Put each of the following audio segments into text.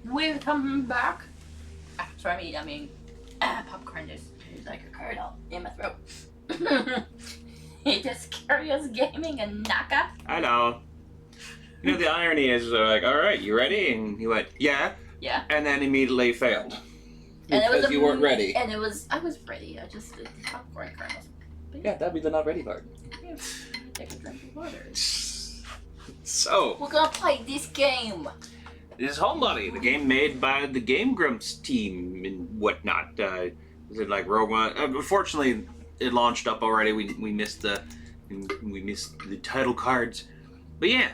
We're coming back. Sorry, I mean, popcorn is like a curdle in my throat. It is Curious Gaming and Naka. Hello. You know, the irony is, they're like, all right, you ready? And he went, yeah. Yeah. And then immediately failed. And it was because you weren't ready. And I was ready. I just did the popcorn kernels. Yeah, that'd be the not ready part. Yeah. Take a drink of water. So, we're gonna play this game. This is Homebody, the game made by the Game Grumps team and whatnot. Is it like Rogue One? Unfortunately, it launched up already. We missed the title cards, but yeah.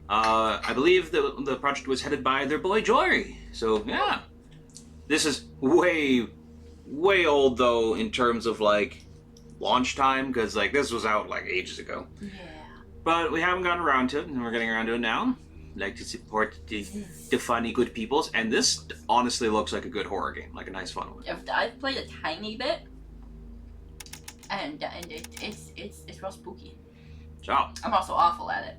I believe the project was headed by their boy Jory. So yeah, this is way old though in terms of like launch time, because like this was out like ages ago. Yeah. But we haven't gotten around to it, and we're getting around to it now. Like to support the funny good peoples, and this honestly looks like a good horror game, like a nice fun one. I've played a tiny bit, and it's real spooky. So I'm also awful at it.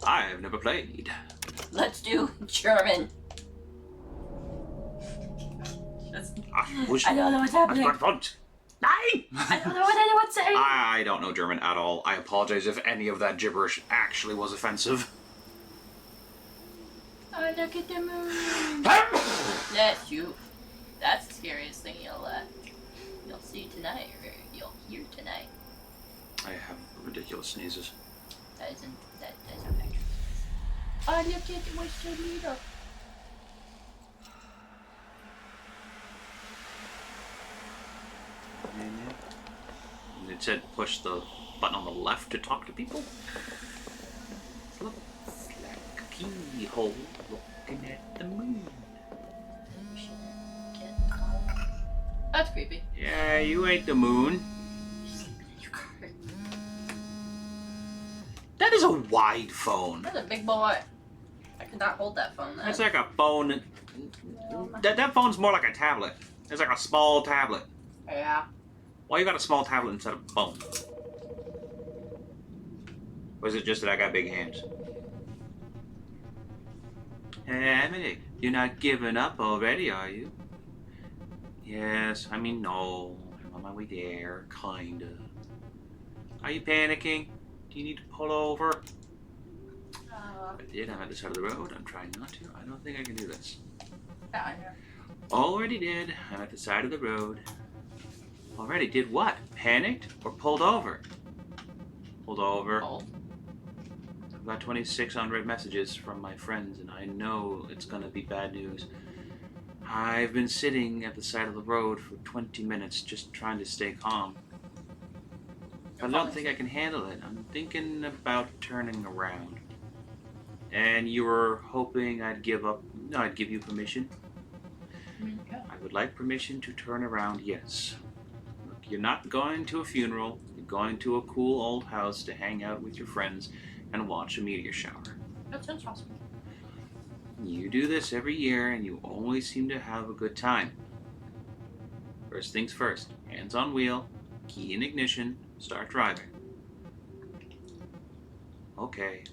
I have never played. Let's do German. I don't know what's happening. I don't know what anyone's saying. I don't know German at all. I apologize if any of that gibberish actually was offensive. Oh, look at the moon. That's you. That's the scariest thing you'll see tonight, or you'll hear tonight. I have ridiculous sneezes. That isn't accurate. Oh, look at the moisture needle. And it said push the button on the left to talk to people. Looks like a keyhole looking at the moon. That's creepy. Yeah, you ain't the moon. That is a wide phone. That's a big boy. I could not hold that phone. That's like a phone. That phone's more like a tablet. It's like a small tablet. Yeah. Why you got a small tablet instead of a phone? Or is it just that I got big hands? Emily, you're not giving up already, are you? Yes, I mean, no. I'm on my way there, kinda. Are you panicking? Do you need to pull over? I did. I'm at the side of the road. I'm trying not to. I don't think I can do this. Yeah. Already did. I'm at the side of the road. Already did what? Panicked or pulled over? Pulled over. I've got 26 unread messages from my friends, and I know it's gonna be bad news. I've been sitting at the side of the road for 20 minutes just trying to stay calm. I don't think I can handle it. I'm thinking about turning around. And you were hoping I'd give up? No, I'd give you permission? Yeah. I would like permission to turn around, yes. Look, you're not going to a funeral. You're going to a cool old house to hang out with your friends and watch a meteor shower. That sounds awesome. You do this every year, and you always seem to have a good time. First things first. Hands on wheel, key in ignition, start driving. Okay.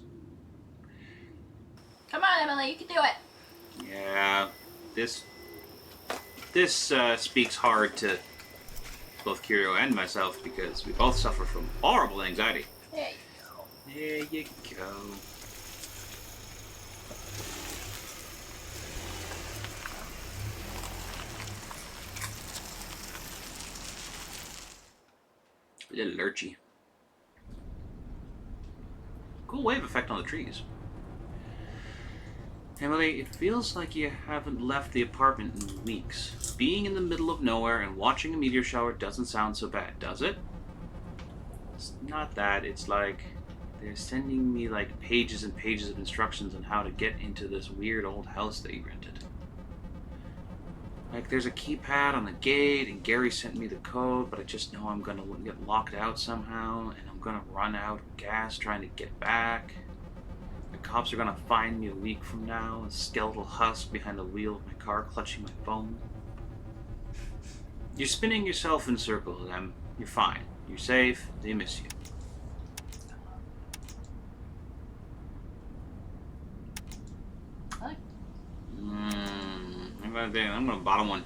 Come on, Emily, you can do it. Yeah, this speaks hard to both Kirio and myself because we both suffer from horrible anxiety. There you go. There you go. A little lurchy. Cool wave effect on the trees. Emily, it feels like you haven't left the apartment in weeks. Being in the middle of nowhere and watching a meteor shower doesn't sound so bad, does it? It's not that. It's like they're sending me like pages and pages of instructions on how to get into this weird old house that you rented. Like there's a keypad on the gate and Gary sent me the code, but I just know I'm gonna get locked out somehow and I'm gonna run out of gas trying to get back. The cops are gonna find me a week from now, a skeletal husk behind the wheel of my car clutching my phone. You're spinning yourself in circles, Em. You're fine. You're safe. They miss you. I'm gonna bottom one.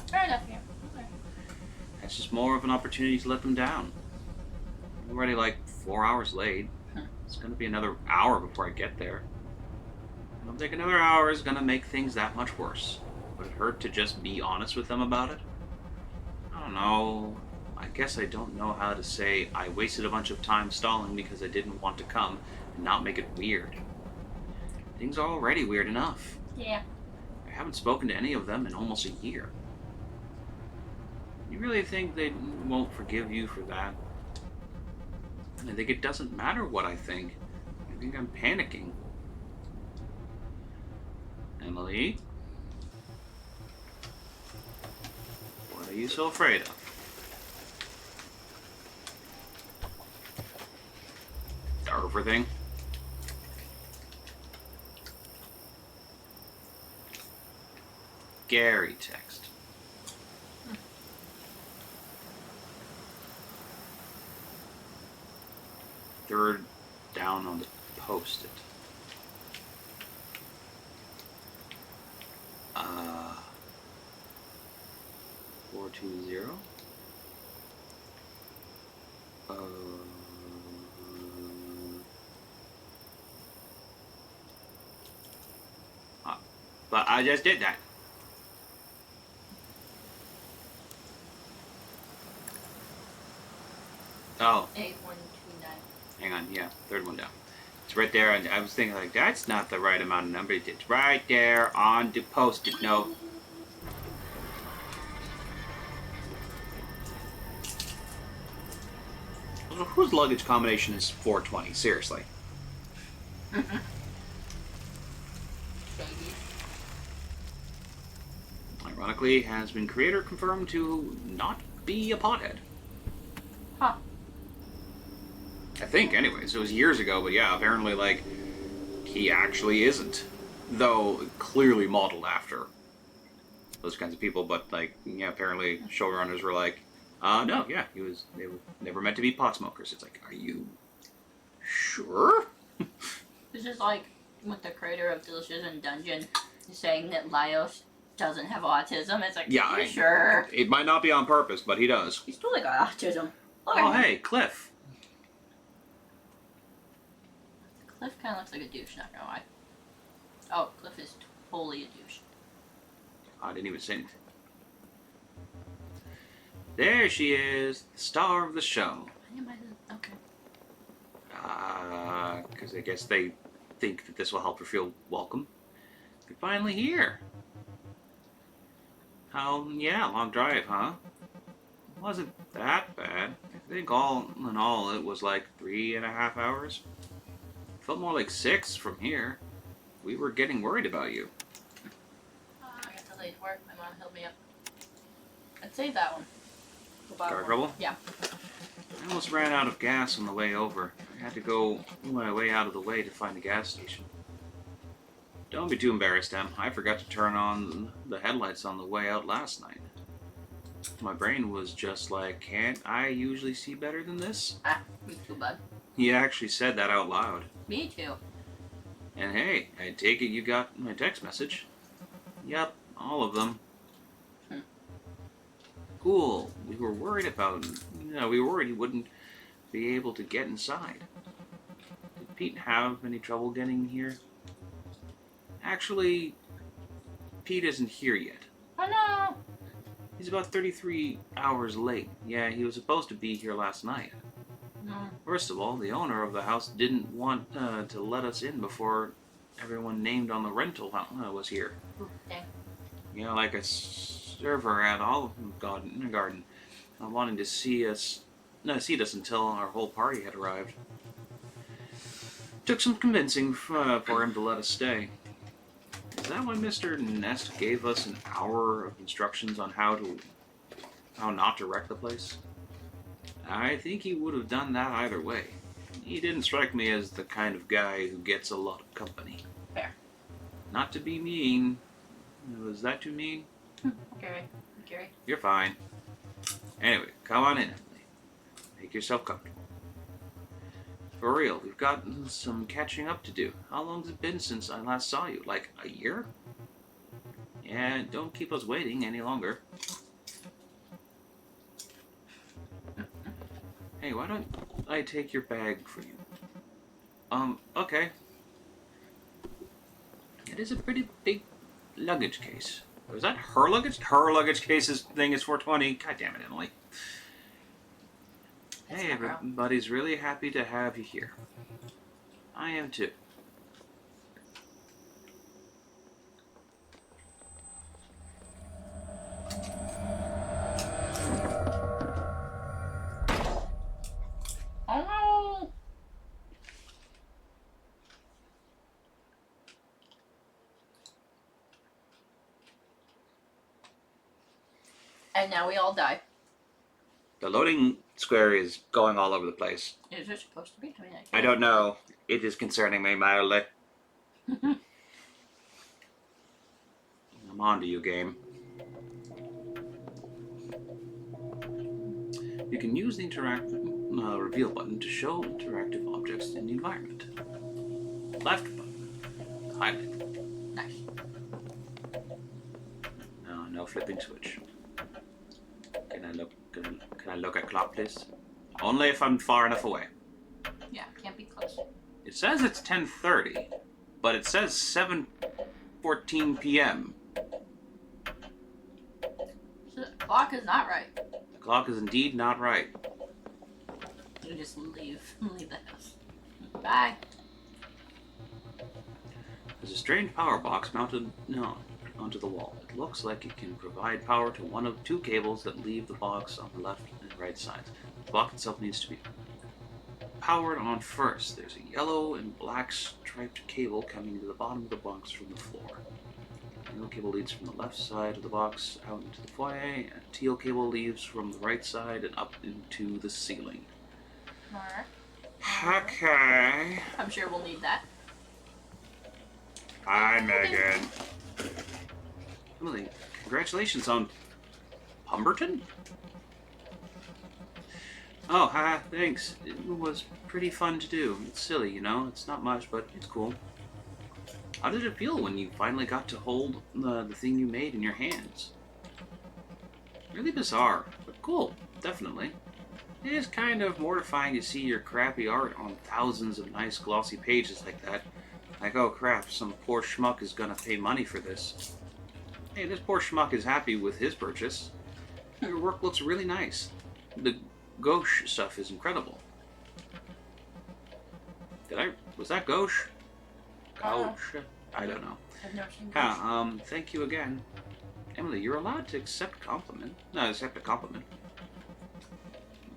Fair enough, yeah. Okay. That's just more of an opportunity to let them down. I'm already like 4 hours late. It's gonna be another hour before I get there. I don't think another hour is gonna make things that much worse. Would it hurt to just be honest with them about it? I don't know. I guess I don't know how to say I wasted a bunch of time stalling because I didn't want to come and not make it weird. Things are already weird enough. Yeah. I haven't spoken to any of them in almost a year. You really think they won't forgive you for that? I think it doesn't matter what I think. I think I'm panicking. Emily? What are you so afraid of? Everything? Gary text. Third down on the post-it. 420. But I just did that. Oh. 8129. Hang on, yeah, third one down. It's right there, and I was thinking, like, that's not the right amount of numbers. It's right there on the post-it note. Whose luggage combination is 420? Seriously. Ironically, has been creator confirmed to not be a pothead. Huh. I think, anyways. It was years ago, but yeah, apparently, like, he actually isn't. Though, clearly modeled after those kinds of people, but, like, yeah, apparently showrunners were like, no, yeah, they were never meant to be pot smokers. It's like, are you sure? This is like with the creator of Delicious in Dungeon saying that Laios doesn't have autism. It's like, yeah, sure. It might not be on purpose, but he does. He's totally got autism. Look Oh, at him. hey, Cliff. Cliff kind of looks like a douche, not gonna lie. Oh, Cliff is totally a douche. I didn't even say anything. There she is, the star of the show. Okay. Because I guess they think that this will help her feel welcome. You're finally here. Oh, yeah, long drive, huh? It wasn't that bad. I think all in all it was like 3.5 hours. Felt more like 6 from here. We were getting worried about you. I got delayed work. My mom held me up. I'd save that one. Car trouble? Yeah. I almost ran out of gas on the way over. I had to go my way out of the way to find a gas station. Don't be too embarrassed, Em. I forgot to turn on the headlights on the way out last night. My brain was just like, can't I usually see better than this? Me too, bud. He actually said that out loud. Me too. And hey, I take it you got my text message. Yep, all of them. Cool. We were worried about, we were worried he wouldn't be able to get inside. Did Pete have any trouble getting here? Actually, Pete isn't here yet. Oh no! He's about 33 hours late. Yeah, he was supposed to be here last night. No. First of all, the owner of the house didn't want to let us in before everyone named on the rental was here. Dang. You know, like a server at Olive Garden, wanting to seat us until our whole party had arrived. Took some convincing for him to let us stay. Is that why Mr. Nest gave us an hour of instructions on how not to wreck the place? I think he would have done that either way. He didn't strike me as the kind of guy who gets a lot of company. Fair. Not to be mean. Was that too mean? Gary. You're fine. Anyway, come on in, Emily. Make yourself comfortable. For real, we've got some catching up to do. How long's it been since I last saw you? Like a year? Yeah, don't keep us waiting any longer. Hey, why don't I take your bag for you? Okay. It is a pretty big luggage case. Or is that her luggage? Her luggage case's thing is 420. God damn it, Emily. Hey, everybody's really happy to have you here. I am too. Oh no! And now we all die. The loading square is going all over the place. Is it supposed to be? I don't know. It is concerning me mildly. I'm on to you, game. You can use the interact reveal button to show interactive objects in the environment. Left button. Highlight. Nice. No flipping switch. Can I look at clock, please? Only if I'm far enough away. Yeah, can't be close. It says it's 10:30, but it says 7:14 p.m. So the clock is not right. The clock is indeed not right. You just leave the house. Bye. There's a strange power box mounted onto the wall. It looks like it can provide power to one of two cables that leave the box on the left and right sides. The box itself needs to be powered on first. There's a yellow and black striped cable coming to the bottom of the box from the floor. The yellow cable leads from the left side of the box out into the foyer, and a teal cable leads from the right side and up into the ceiling. Alright. Okay. I'm sure we'll need that. Hi, Megan. Emily, congratulations on Pumberton? Oh, hi, thanks. It was pretty fun to do. It's silly, you know? It's not much, but it's cool. How did it feel when you finally got to hold the thing you made in your hands? Really bizarre, but cool, definitely. It is kind of mortifying to see your crappy art on thousands of nice glossy pages like that. Like, oh crap, some poor schmuck is gonna pay money for this. Hey, this poor schmuck is happy with his purchase. Your work looks really nice. The gauche stuff is incredible. Was that gauche? Gauche? I don't know. I've never seen gauche. Thank you again. Emily, you're allowed to accept a compliment.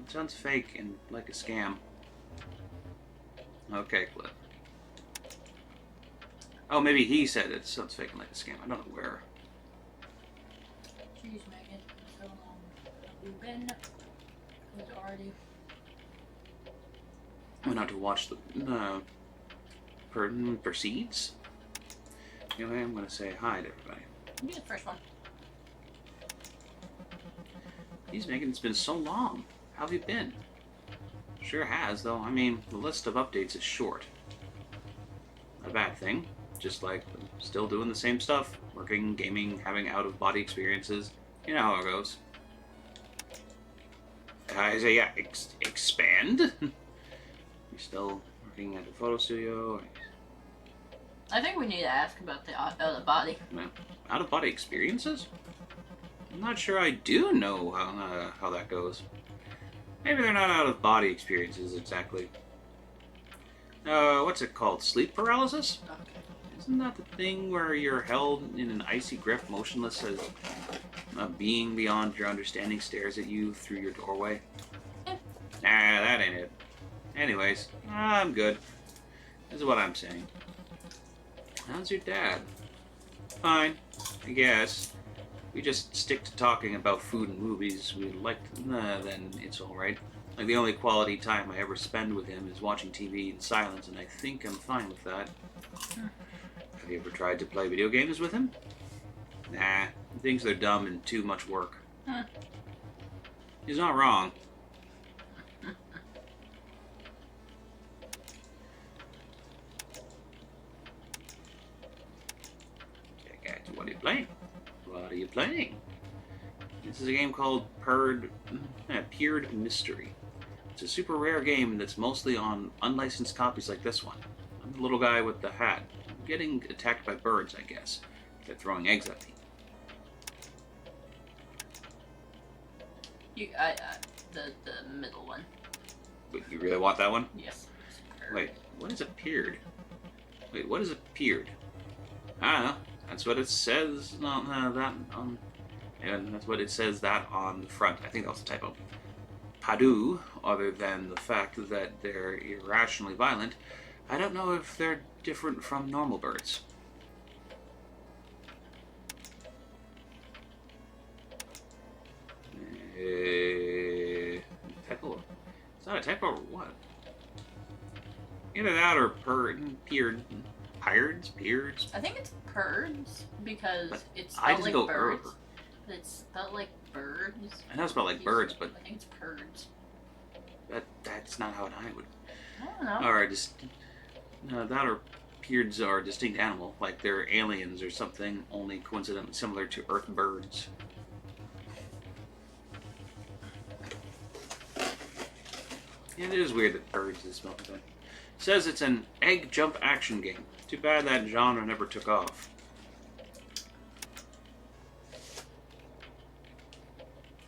It sounds fake and like a scam. Okay, Cliff. Oh, maybe he said it sounds fake and like a scam. I don't know where. Jeez, Megan. So long. You've been already. Went out to watch the proceeds. Anyway, I'm gonna say hi to everybody. You be the first one. Geez, Megan, it's been so long. How have you been? Sure has, though. I mean, the list of updates is short. Not a bad thing. Just like, still doing the same stuff. Working, gaming, having out-of-body experiences. You know how it goes. I say, yeah, expand? You're still working at a photo studio? I think we need to ask about the out-of-body. Out-of-body experiences? I'm not sure I do know how that goes. Maybe they're not out-of-body experiences exactly. What's it called? Sleep paralysis? Okay. Isn't that the thing where you're held in an icy grip, motionless as a being beyond your understanding stares at you through your doorway? Yeah. Nah, that ain't it. Anyways, I'm good. This is what I'm saying. How's your dad? Fine, I guess. We just stick to talking about food and movies we like, then it's alright. Like, the only quality time I ever spend with him is watching TV in silence, and I think I'm fine with that. Have you ever tried to play video games with him? Nah, he thinks they're dumb and too much work. He's not wrong. Okay, guys, what are you playing? are you playing? This is a game called Peered Mystery. It's a super rare game that's mostly on unlicensed copies like this one. I'm the little guy with the hat. I'm getting attacked by birds, I guess. They're throwing eggs at me. The middle one. Wait, you really want that one? Yes. Wait, what is a peered? Wait, what is a peered? I don't know. That's what it says. No, that on. And that's what it says that on the front. I think that was a typo. Padu, other than the fact that they're irrationally violent, I don't know if they're different from normal birds. Typo? It's not a typo or what? Either that or peered. Pirates? Peereds? I think it's birds because But it's I spelled just like go birds. er. But it's spelled like birds. I know it's spelled like birds, but I think it's birds. that's not how I would. I don't know. Or that or peereds are a distinct animal, like they're aliens or something, only coincidentally similar to Earth birds. Yeah, it is weird that birds is spelled like that. Says it's an egg jump action game. Too bad that genre never took off.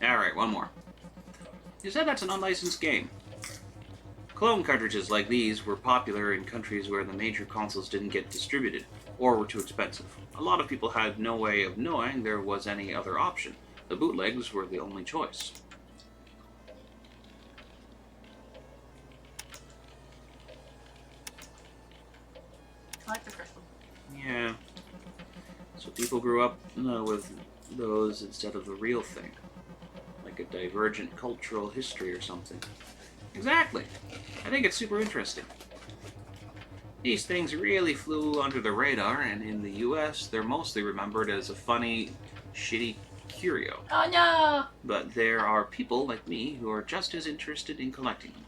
Alright, one more. You said that's an unlicensed game. Clone cartridges like these were popular in countries where the major consoles didn't get distributed, or were too expensive. A lot of people had no way of knowing there was any other option. The bootlegs were the only choice. I like the first one. Yeah. So people grew up with those instead of the real thing. Like a divergent cultural history or something. Exactly. I think it's super interesting. These things really flew under the radar, and in the US, they're mostly remembered as a funny, shitty curio. Oh no! But there are people like me who are just as interested in collecting them.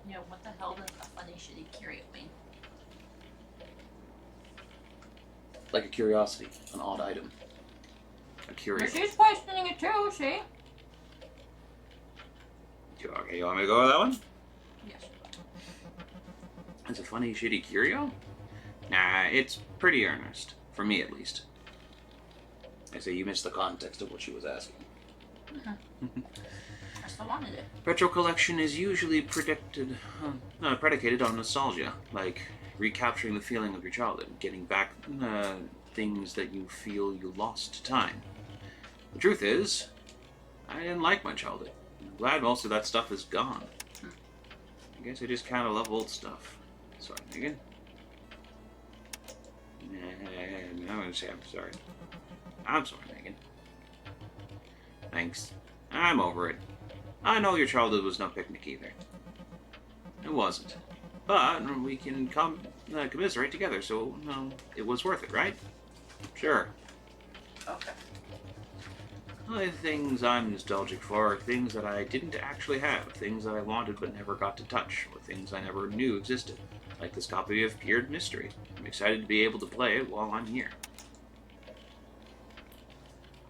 Yeah, what the hell does a funny shitty curio mean? Like a curiosity, an odd item. A curio. She's questioning it too, see? Okay, you want me to go with that one? Yes. It's a funny, shitty curio? Nah, it's pretty earnest. For me, at least. I say you missed the context of what she was asking. I still wanted it. Retro collection is usually predicated on nostalgia, like recapturing the feeling of your childhood, getting back things that you feel you lost to time. The truth is, I didn't like my childhood. I'm glad most of that stuff is gone. I guess I just kind of love old stuff. Sorry, Megan. I'm gonna say I'm sorry. I'm sorry, Megan. Thanks. I'm over it. I know your childhood was no picnic either. It wasn't. But we can commiserate together, so it was worth it, right? Sure. Okay. The things I'm nostalgic for are things that I didn't actually have, things that I wanted but never got to touch, or things I never knew existed, like this copy of Peered Mystery. I'm excited to be able to play it while I'm here.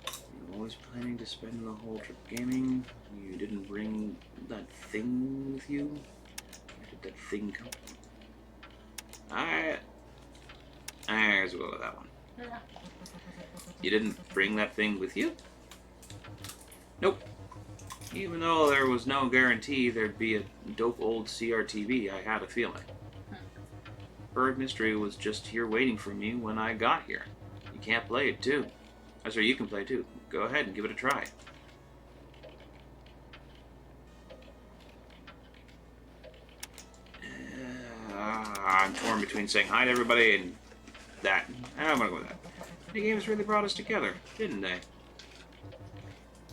You're always planning to spend the whole trip gaming. You didn't bring that thing with you? Where did that thing come from? I guess we'll go with that one. Yeah. You didn't bring that thing with you? Nope. Even though there was no guarantee there'd be a dope old CRTV, I had a feeling. Bird Mystery was just here waiting for me when I got here. You can't play it too. I'm sorry, you can play too. Go ahead and give it a try. I'm torn between saying hi to everybody and that. I'm gonna go with that. The games really brought us together, didn't they?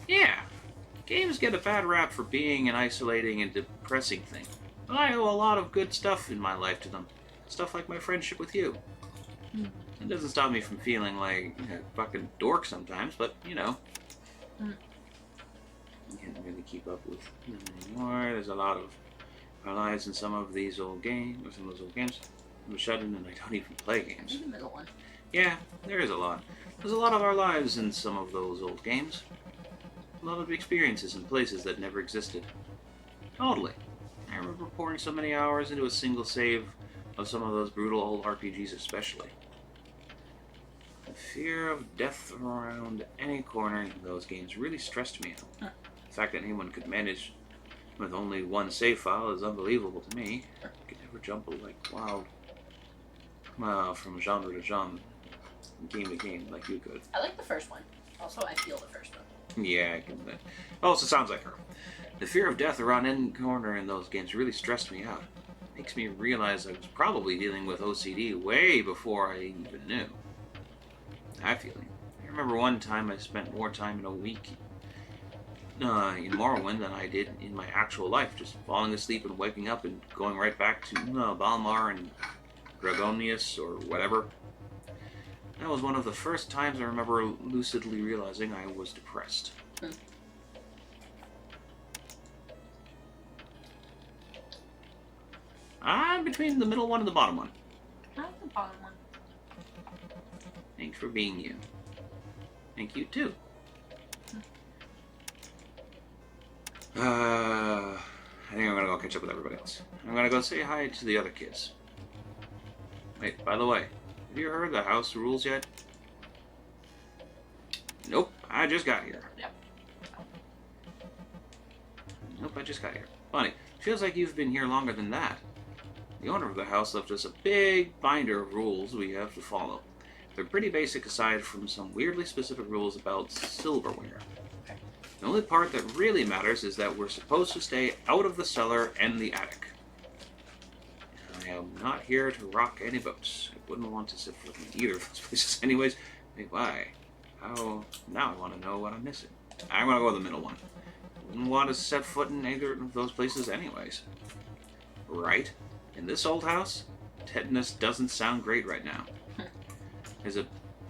Yeah. Games get a bad rap for being an isolating and depressing thing. But I owe a lot of good stuff in my life to them. Stuff like my friendship with you. It doesn't stop me from feeling like a fucking dork sometimes, but, you know. I can't really keep up with them anymore. There's a lot of our lives in some of these old games, or some of those old games. I'm shut in and I don't even play games. Maybe the middle one. Yeah, there is a lot. There's a lot of our lives in some of those old games. A lot of experiences in places that never existed. Totally. I remember pouring so many hours into a single save of some of those brutal old RPGs especially. The fear of death around any corner in those games really stressed me out. Huh. The fact that anyone could manage with only one save file is unbelievable to me. I could never jump like wild from genre to genre, game to game like you could. I like the first one. Also, I feel the first one. Yeah, I can. Also, sounds like her. The fear of death around any corner in those games really stressed me out. Makes me realize I was probably dealing with OCD way before I even knew. That feeling. I remember one time I spent more time in a week in Morrowind than I did in my actual life, just falling asleep and waking up and going right back to Balmar and Dragonius or whatever. That was one of the first times I remember lucidly realizing I was depressed. I'm between the middle one and the bottom one. I like the bottom one. Thanks for being you. Thank you too. I think I'm gonna go catch up with everybody else. I'm gonna go say hi to the other kids. Wait, by the way, have you heard the house rules yet? Nope, I just got here. Yep. Nope, I just got here. Funny, feels like you've been here longer than that. The owner of the house left us a big binder of rules we have to follow. They're pretty basic aside from some weirdly specific rules about silverware. The only part that really matters is that we're supposed to stay out of the cellar and the attic. I am not here to rock any boats. I wouldn't want to sit foot in either of those places anyways. Wait, why? How? Now I want to know what I'm missing. I'm going to go with the middle one. Wouldn't want to set foot in either of those places anyways. Right? In this old house, tetanus doesn't sound great right now. There's a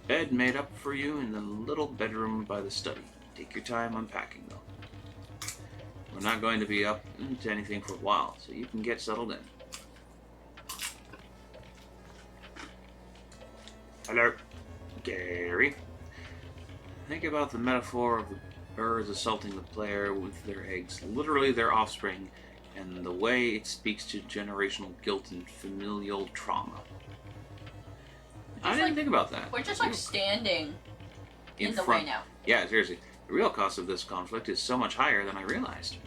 bed made up for you in the little bedroom by the study. Take your time unpacking, though. We're not going to be up to anything for a while, so you can get settled in. Hello, Gary. Think about the metaphor of the birds assaulting the player with their eggs, literally their offspring, and the way it speaks to generational guilt and familial trauma. I didn't think about that. We're just like standing in the way now. Yeah, seriously. The real cost of this conflict is so much higher than I realized.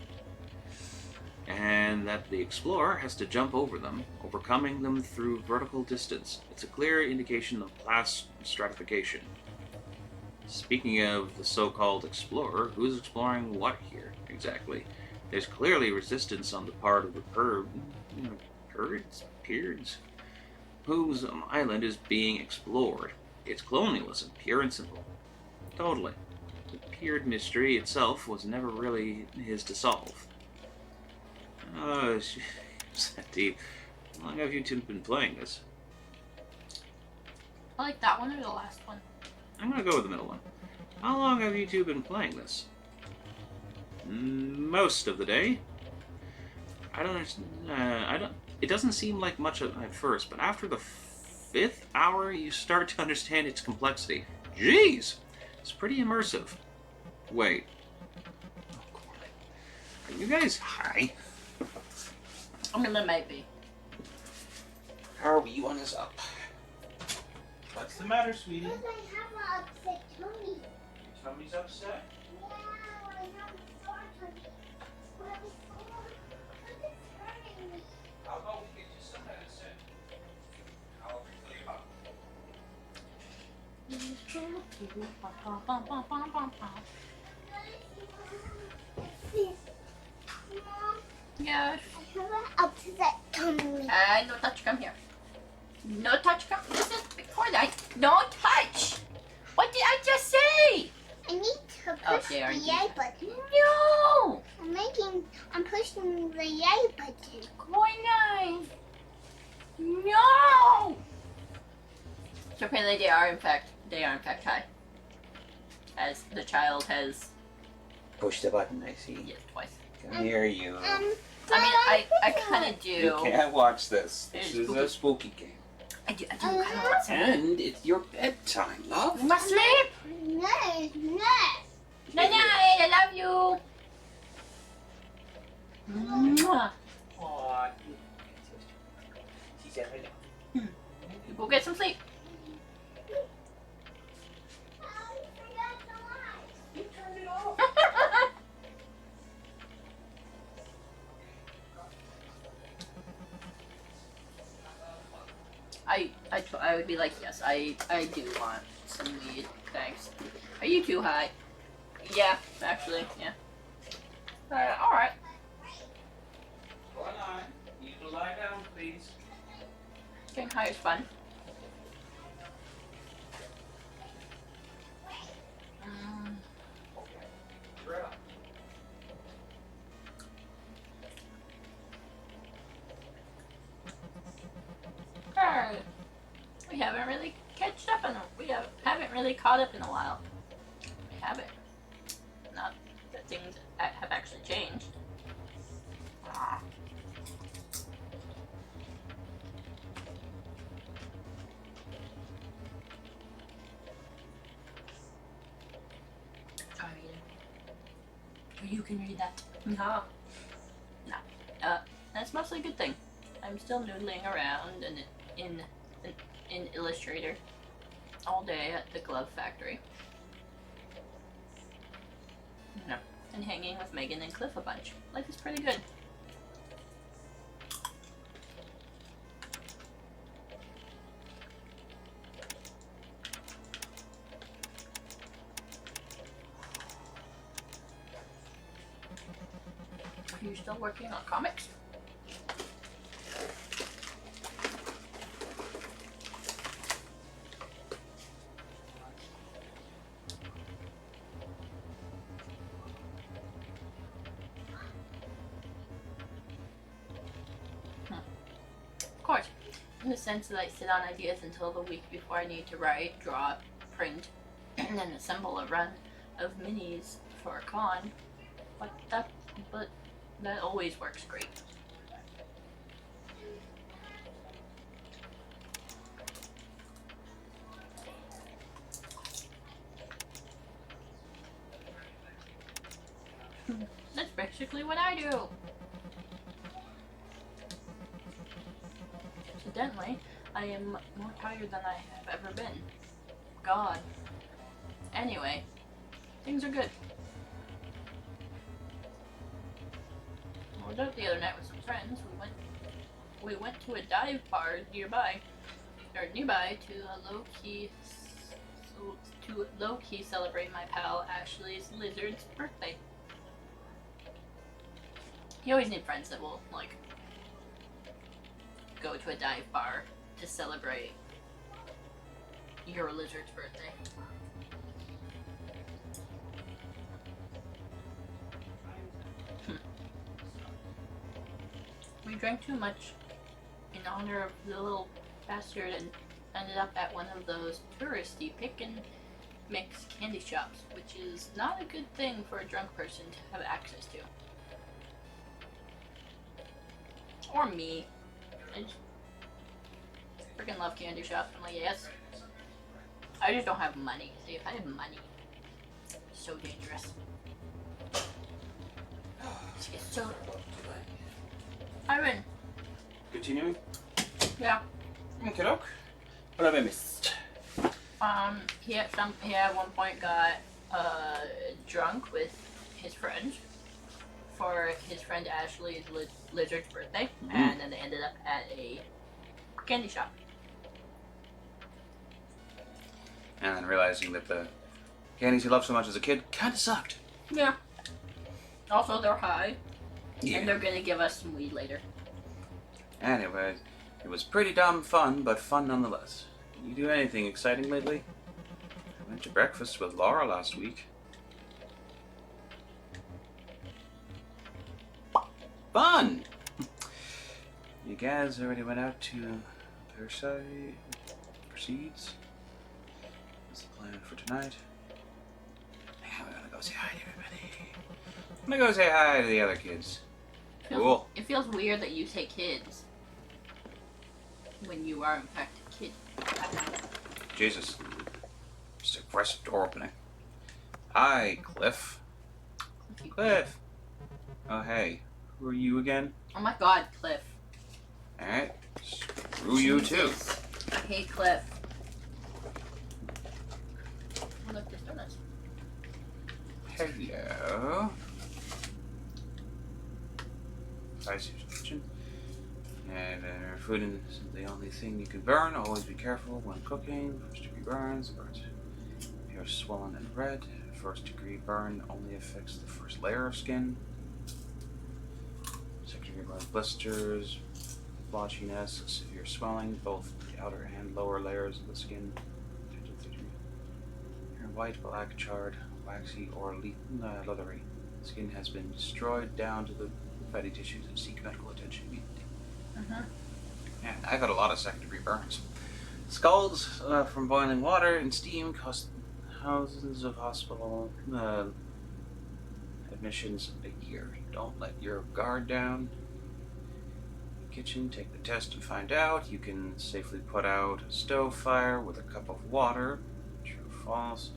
And that the explorer has to jump over them, overcoming them through vertical distance. It's a clear indication of class stratification. Speaking of the so-called explorer, who's exploring what here, exactly? There's clearly resistance on the part of the Peards, whose island is being explored. It's colonialism, pure and simple. Totally. The Peard mystery itself was never really his to solve. Oh, is that deep? How long have you two been playing this? I like that one or the last one. I'm gonna go with the middle one. How long have you two been playing this? Most of the day. I don't. It doesn't seem like much at first, but after the 5th hour, you start to understand its complexity. Jeez, it's pretty immersive. Wait. Are you guys high? I mean, it might be. Our wee one is up. What's the matter, sweetie? Because I have an upset tummy. Your tummy's upset? Yeah, I have a sore tummy. But it's sore because it's hurting me. I'll go get you some medicine. I'll fill you up. Mom, Yes. I have an upset tummy. No touch, come here. No touch, come. Listen, before that, no touch. What did I just say? I need to Oh, push they are the indeed. yay button. No. I'm pushing the yay button. Quinine. No. So apparently they are in fact high. As the child has, Push the button, I see. yes, twice. Come here, you. I mean, I kind of do. You can't watch this. This It's is a spooky game. I do kind of want some. And it's your bedtime, love. You must sleep. Nice. Night night. I love you. Mwah. Aw, she said I love You go get some sleep. you. Turn it off. I would be like, yes, I do want some weed. Thanks. Are you too high? Yeah, actually, yeah. Alright. Caroline, you can lie down, please. Getting high is fun. You're up. Alright. We haven't really haven't really caught up in a while. We haven't. Not that things have actually changed. Ah. Try reading. Or you can read that. No. No. That's mostly a good thing. I'm still noodling around in Illustrator all day at the glove factory. You know, and hanging with Megan and Cliff a bunch. Life is pretty good. Are you still working on comics? Of course, in the sense that I sit on ideas until the week before I need to write, draw, print, and then assemble a run of minis for a con. But that always works great. That's basically what I do. Incidentally, I am more tired than I have ever been. God. Anyway, things are good. I was out the other night with some friends. We went to a dive bar nearby to low key celebrate my pal Ashley's lizard's birthday. You always need friends that will like go to a dive bar to celebrate your lizard's birthday. We drank too much in honor of the little bastard and ended up at one of those touristy pick and mix candy shops, which is not a good thing for a drunk person to have access to. Or me. I just freaking love candy shops. I'm like, yes. I just don't have money. See, if I had money, it's so dangerous. It's so. Ivan. Continuing? Yeah. Okay, doke. What have I missed? He at one point got drunk with his friend for his friend Ashley's lizard's birthday, and then they ended up at a candy shop. And then realizing that the candies he loved so much as a kid kind of sucked. Yeah. Also, they're high, and they're gonna give us some weed later. Anyway, it was pretty dumb fun, but fun nonetheless. You do anything exciting lately? I went to breakfast with Laura last week. Fun! You guys already went out to Proceeds? What's the plan for tonight? Yeah, we're gonna go say hi to everybody. I'm gonna go say hi to the other kids. Cool. It feels weird that you say kids when you are in fact a kid. Jesus. Just aggressive door opening. Hi, Cliff. Cliff. Oh, hey. Who are you again? Oh my god, Cliff. Alright. Screw you too. Jesus. I hate Cliff. Oh, look, there's donuts. Hello. Spicy kitchen. And food isn't the only thing you can burn. Always be careful when cooking. First degree burns. If you're swollen and red, first degree burn only affects the first layer of skin. Second degree burn blisters, blotchiness, severe swelling, both the outer and lower layers of the skin. Hair white, black, charred, waxy, or leathery. Skin has been destroyed down to the fatty tissues and seek medical attention immediately. And I've had a lot of second-degree burns. Scalds from boiling water and steam cost thousands of hospital admissions a year. Don't let your guard down. Kitchen, take the test and find out. You can safely put out a stove fire with a cup of water. True or false?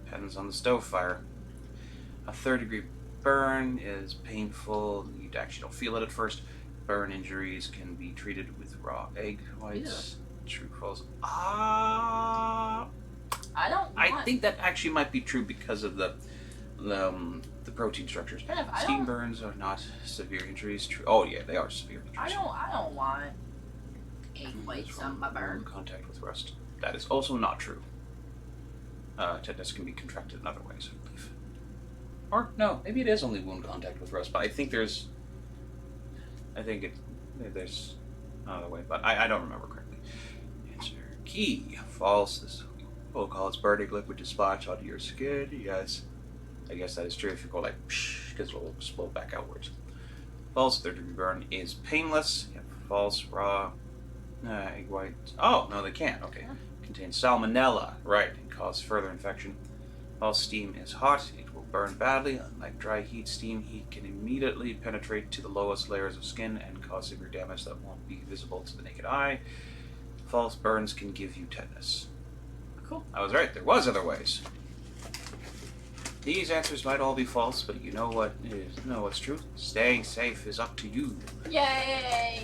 Depends on the stove fire. A third-degree burn is painful. You actually don't feel it at first. Burn injuries can be treated with raw egg whites. Yeah. True or false? I think that actually might be true because of the protein structures. Steam burns are not severe injuries. True. Oh yeah, they are severe injuries. I don't want egg whites on my burn. Contact with rust. That is also not true. Tetanus can be contracted in other ways, I believe. Or no, maybe it is only wound contact with rust. But I think there's another way, but I don't remember correctly. Answer key. False. This will cause burning liquid to splash onto your skin. Yes. I guess that is true if you go like psh, because it will explode back outwards. False. Third-degree burn is painless. Yep. False. Raw egg white. Oh no, they can't. Okay. Yeah. Contains salmonella. Right. And cause further infection. False. Steam is hot. It will burn badly. Unlike dry heat, steam heat can immediately penetrate to the lowest layers of skin and cause severe damage that won't be visible to the naked eye. False. Burns can give you tetanus. Cool. I was right. There was other ways. These answers might all be false, but you know what's true. Staying safe is up to you. Yay!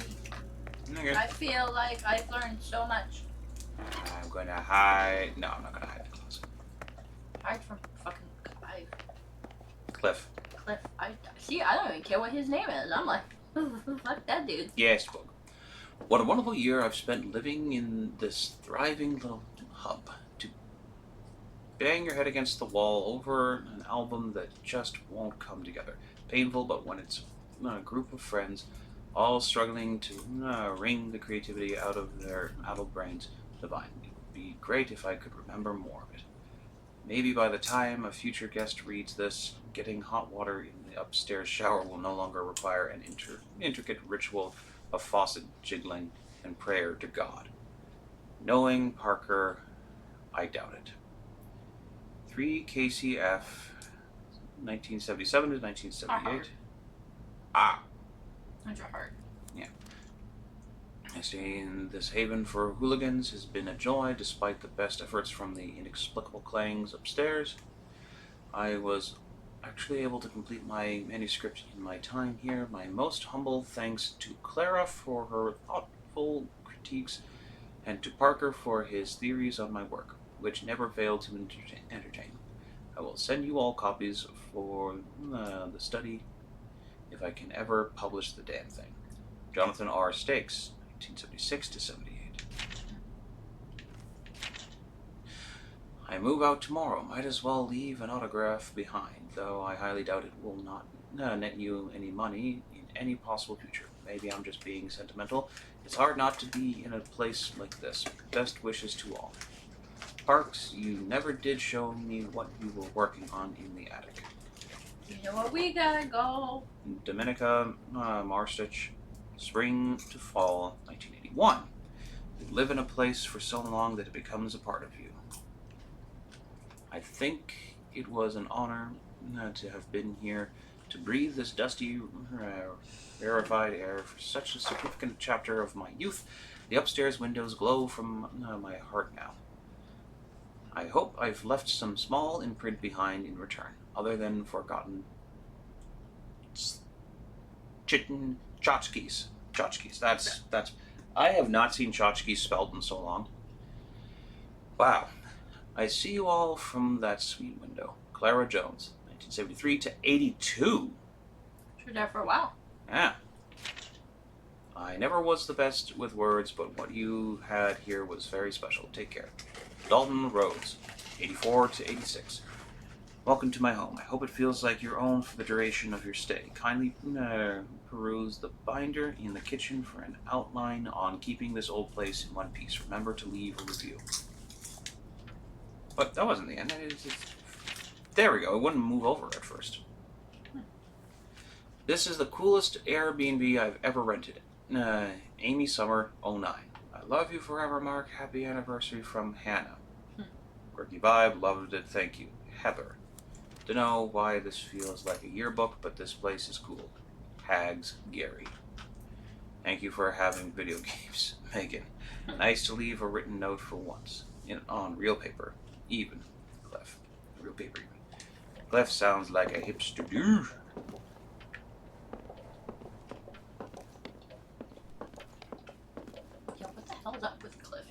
Okay. I feel like I've learned so much. I'm going to hide. No, I'm not going to hide the closet. Hide from fucking Cliff. I don't even care what his name is. I'm like, fuck that dude. Yes, book. What a wonderful year I've spent living in this thriving little hub. To bang your head against the wall over an album that just won't come together. Painful, but when it's a group of friends all struggling to wring the creativity out of their addled brains, divine. It would be great if I could remember more of it. Maybe by the time a future guest reads this, getting hot water in the upstairs shower will no longer require an intricate ritual of faucet jiggling and prayer to God. Knowing Parker, I doubt it. 3 KCF, 1977 to 1978. That's your heart. Yeah. Staying in this haven for hooligans has been a joy, despite the best efforts from the inexplicable clangs upstairs. I was actually able to complete my manuscript in my time here. My most humble thanks to Clara for her thoughtful critiques, and to Parker for his theories on my work, which never failed to entertain. I will send you all copies for the study if I can ever publish the damn thing. Jonathan R. Stakes, 1976 to 78. I move out tomorrow. Might as well leave an autograph behind, though I highly doubt it will not net you any money in any possible future. Maybe I'm just being sentimental. It's hard not to be in a place like this. Best wishes to all. Parks, you never did show me what you were working on in the attic. You know what we gotta go. Dominica Marstich, spring to fall, 1981. You live in a place for so long that it becomes a part of you. I think it was an honor to have been here, to breathe this dusty, rarefied air for such a significant chapter of my youth. The upstairs windows glow from my heart now. I hope I've left some small imprint behind in return, other than forgotten tchotchkes. Tchotchkes. That's. I have not seen tchotchkes spelled in so long. Wow. I see you all from that sweet window. Clara Jones, 1973 to 82. She was there for a while. Yeah. I never was the best with words, but what you had here was very special. Take care. Dalton Rhodes, 84 to 86. Welcome to my home. I hope it feels like your own for the duration of your stay. Kindly peruse the binder in the kitchen for an outline on keeping this old place in one piece. Remember to leave a review. But that wasn't the end. There we go. It wouldn't move over at first. This is the coolest Airbnb I've ever rented. Amy Summer, 09. I love you forever, Mark. Happy anniversary from Hannah. Quirky vibe. Loved it. Thank you. Heather. Don't know why this feels like a yearbook, but this place is cool. Hags, Gary. Thank you for having video games, Megan. Nice to leave a written note for once. On real paper. Even. Clef. Real paper even. Clef sounds like a hipster dude. Yeah, what the hell's up with Cliff?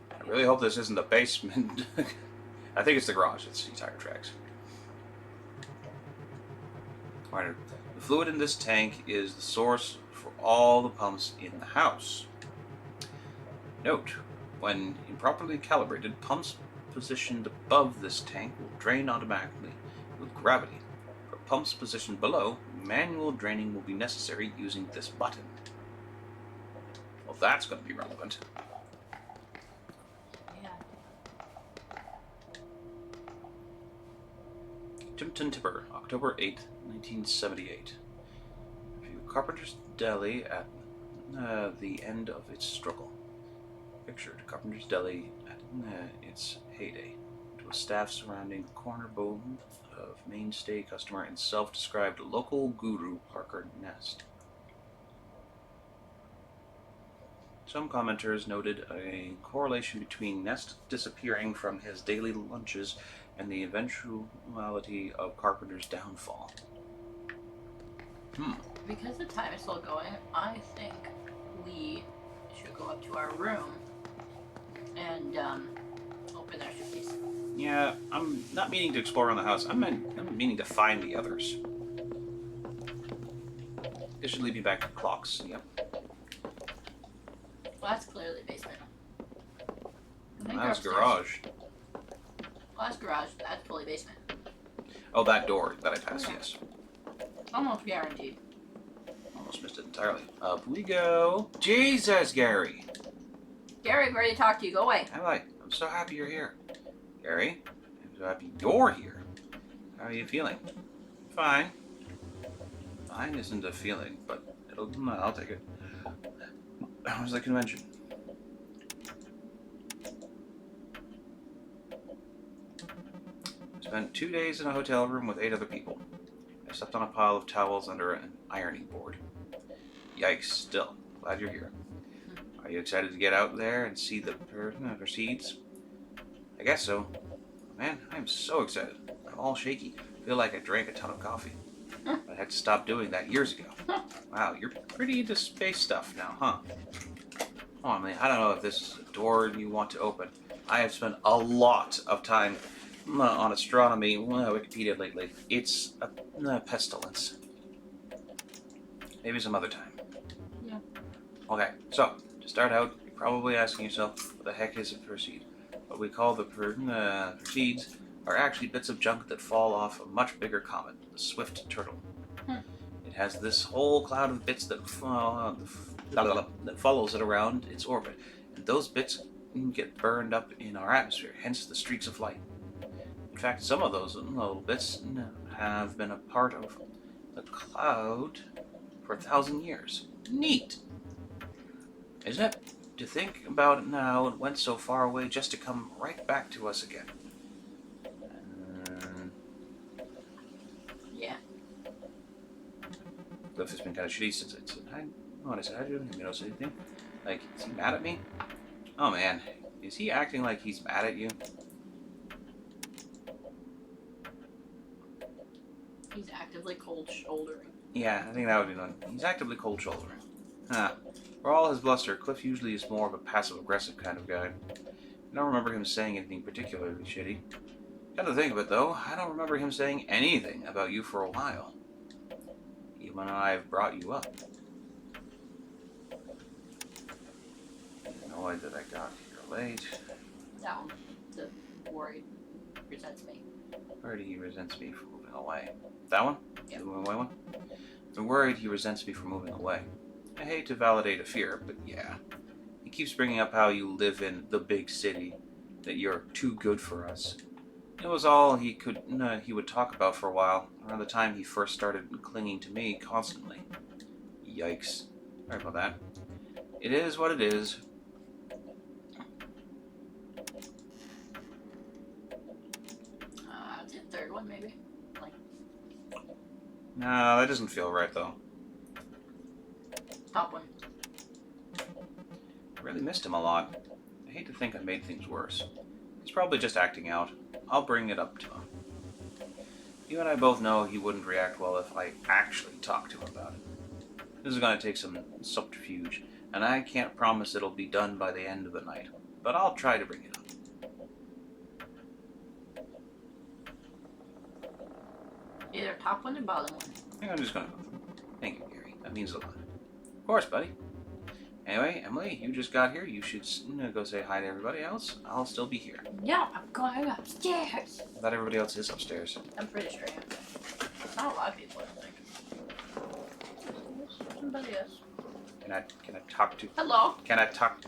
I really hope this isn't the basement. I think it's the garage. It's the tire tracks. Alright, the fluid in this tank is the source for all the pumps in the house. Note, when improperly calibrated, pumps positioned above this tank will drain automatically with gravity. For pumps positioned below, manual draining will be necessary using this button. Well, that's going to be relevant. Timpton Tipper, October 8th, 1978. Review Carpenter's Deli at the end of its struggle. Pictured Carpenter's Deli at its heyday. To a staff surrounding the corner bone of mainstay customer and self-described local guru Parker Nest. Some commenters noted a correlation between Nest disappearing from his daily lunches and the eventuality of Carpenter's downfall. Because the time is still going, I think we should go up to our room and open our suitcase. Yeah, I'm not meaning to explore around the house. I'm meaning to find the others. This should lead me back to clocks. Yep. Well, that's clearly basement. That's garage. Well, that's garage. That's totally basement. Oh, that door that I passed, yes. Almost guaranteed. Almost missed it entirely. Up we go. Jesus, Gary. Gary, I'm ready to talk to you. Go away. I'm so happy you're here. Gary, I'm so happy you're here. How are you feeling? Fine. Fine isn't a feeling, but I'll take it. How was the convention? Spent 2 days in a hotel room with 8 other people. I slept on a pile of towels under an ironing board. Yikes, still. Glad you're here. Are you excited to get out there and see the proceeds? I guess so. Man, I'm so excited. I'm all shaky. Feel like I drank a ton of coffee. I had to stop doing that years ago. Wow, you're pretty into space stuff now, huh? Oh man, I don't know if this is a door you want to open. I have spent a lot of time on astronomy, Wikipedia lately. It's a pestilence. Maybe some other time. Yeah. Okay, so to start out, you're probably asking yourself, what the heck is a proceed? What we call the proceeds are actually bits of junk that fall off a much bigger comet, the Swift Turtle. It has this whole cloud of bits that follows it around its orbit, and those bits get burned up in our atmosphere, hence the streaks of light. In fact, some of those little bits have been a part of the cloud for 1,000 years. Neat! Isn't it? To think about it now, it went so far away just to come right back to us again. Yeah. Cliff has been kind of shitty since I said hi. When I said hi to him, he noticed anything. Like, is he mad at me? Oh man, is he acting like he's mad at you? He's actively cold shouldering. Yeah, I think that would be the one. He's actively cold shouldering. Huh. For all his bluster, Cliff usually is more of a passive-aggressive kind of guy. I don't remember him saying anything particularly shitty. Come to think of it, though, I don't remember him saying anything about you for a while. Even when I've brought you up. Annoyed that I got here late. Down. The worried resents me. Worried he resents me for moving away. That one? Yeah. The moving away one? I'm worried he resents me for moving away. I hate to validate a fear, but yeah. He keeps bringing up how you live in the big city, that you're too good for us. It was all he would talk about for a while, around the time he first started clinging to me constantly. Yikes. Sorry about that. It is what it is. I'd say the third one, maybe. Like, No, that doesn't feel right, though. top one. I really missed him a lot. I hate to think I made things worse. He's probably just acting out. I'll bring it up to him. You and I both know he wouldn't react well if I actually talked to him about it. This is going to take some subterfuge, and I can't promise it'll be done by the end of the night, but I'll try to bring it up. Either top one or bottom one. I think I'm just going to... Thank you, Gary. That means a lot. Of course, buddy. Anyway, Emily, you just got here. You should go say hi to everybody else. I'll still be here. No, I'm going upstairs. I thought everybody else is upstairs. I'm pretty sure I am. Not a lot of people, I think. Somebody else. Can I talk to... Hello. Can I talk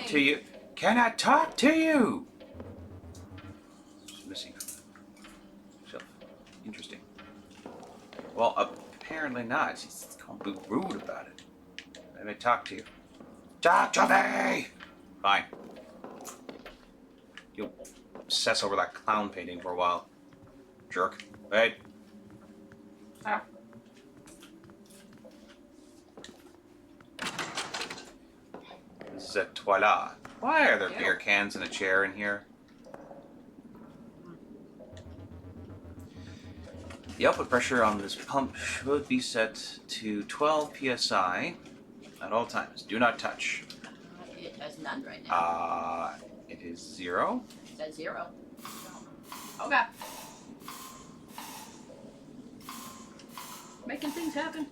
to you? Can I talk to you? It's missing shelf. Interesting. Well, apparently not. He's completely rude about it. Let me talk to you. Talk to me! Fine. You'll obsess over that clown painting for a while. Jerk. Wait. Ah. This is a toilet. Why are there Ew. beer cans and a chair in here? The output pressure on this pump should be set to 12 psi at all times. Do not touch. It has none right now. It is 0. It says 0. Okay. Making things happen.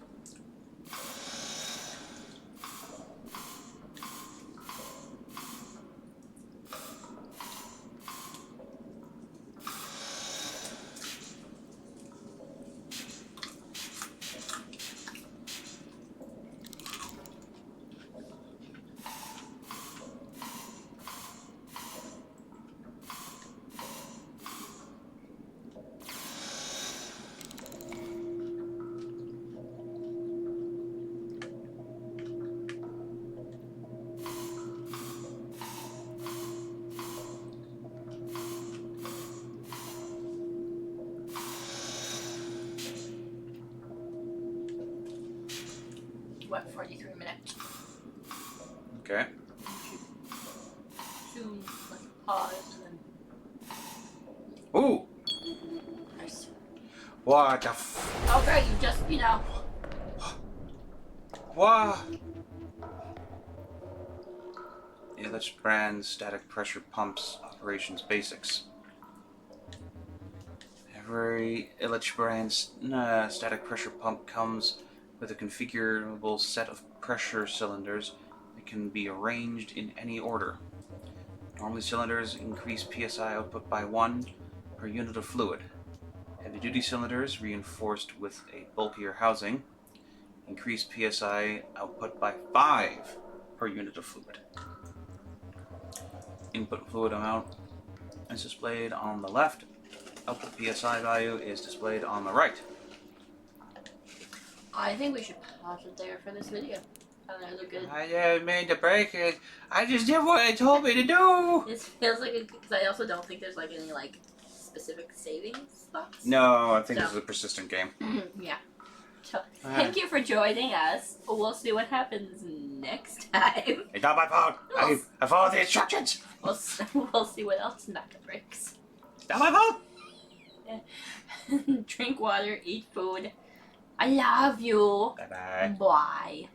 What, 43 minutes? Okay. Soon, like, pause and then. Ooh! Nice. What the Okay, you just, What? Illich brand static pressure pumps operations basics. Every Illich brand static pressure pump comes with a configurable set of pressure cylinders that can be arranged in any order. Normally cylinders increase PSI output by 1 per unit of fluid. Heavy-duty cylinders, reinforced with a bulkier housing, increase PSI output by 5 per unit of fluid. Input fluid amount is displayed on the left. Output PSI value is displayed on the right. I think we should pause it there for this video. Another good. I didn't mean to break it. I just did what it told me to do. This feels like because I also don't think there's like any like specific saving spots. No, I think So- this is a persistent game. Yeah. So thank you for joining us. We'll see what happens next time. It's not my fault. I followed the instructions. We'll see what else Naka breaks. It's not my fault. Drink water, eat food. I love you. Bye-bye. Bye.